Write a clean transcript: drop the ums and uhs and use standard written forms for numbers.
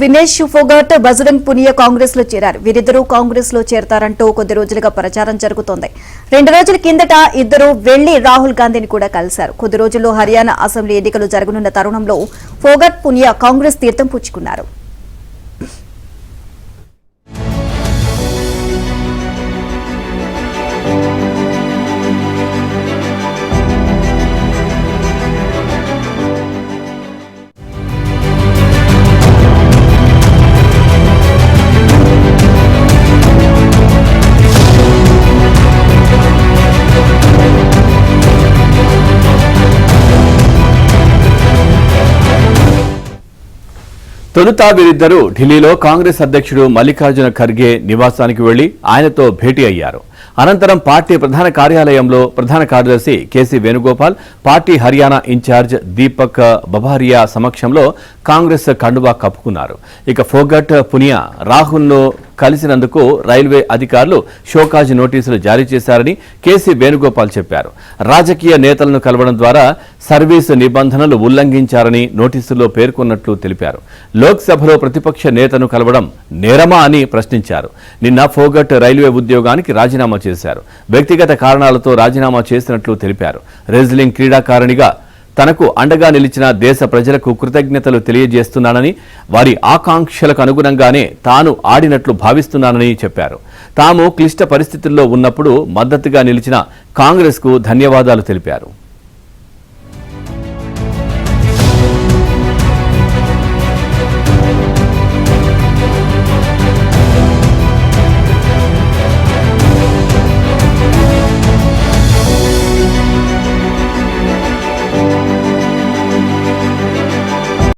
వినేష్ ఫోగట్, బజరంగ్ పునియా కాంగ్రెస్ లో చేరారు. వీరిద్దరూ కాంగ్రెస్ లో చేరతారంటూ కొద్ది రోజులుగా ప్రచారం జరుగుతోంది. 2 రోజుల కిందట ఇద్దరు వెళ్లి రాహుల్ గాంధీని కూడా కలిశారు. కొద్ది రోజుల్లో హర్యానా అసెంబ్లీ ఎన్నికలు జరగనున్న తరుణంలో ఫోగట్, పునియా కాంగ్రెస్ తీర్థం పుచ్చుకున్నారు. తొలుత వీరిద్దరూ ఢిల్లీలో కాంగ్రెస్ అధ్యక్షుడు మల్లికార్జున ఖర్గే నివాసానికి వెళ్లి ఆయనతో భేటీ అయ్యారు. అనంతరం పార్టీ ప్రధాన కార్యాలయంలో ప్రధాన కార్యదర్శి KC Venugopal, party Haryana incharge Deepak Babaria సమక్షంలో కాంగ్రెస్ కండువా కప్పుకున్నారు. ఇక ఫోగట్, పునియా రాహుల్ను కలిసినందుకు రైల్వే అధికారులు షోకాజ్ నోటీసులు జారీ చేశారని కేసీ వేణుగోపాల్ చెప్పారు. రాజకీయ నేతలను కలవడం ద్వారా సర్వీసు నిబంధనలు ఉల్లంఘించారని నోటీసుల్లో పేర్కొన్నట్లు తెలిపారు. లోక్సభలో ప్రతిపక్ష నేతను కలవడం నేరమా అని ప్రశ్నించారు. నిన్న ఫోగట్ రైల్వే ఉద్యోగానికి రాజీనామా చేశారు. వ్యక్తిగత కారణాలతో రాజీనామా చేసినట్లు తెలిపారు. రెజ్లింగ్ క్రీడాకారిణిగా తనకు అండగా నిలిచిన దేశ ప్రజలకు కృతజ్ఞతలు తెలియజేస్తున్నానని, వారి ఆకాంక్షలకు అనుగుణంగానే తాను ఆడినట్లు భావిస్తున్నానని చెప్పారు. తాము క్లిష్ట పరిస్థితుల్లో ఉన్నప్పుడు మద్దతుగా నిలిచిన కాంగ్రెస్కు ధన్యవాదాలు తెలిపారు.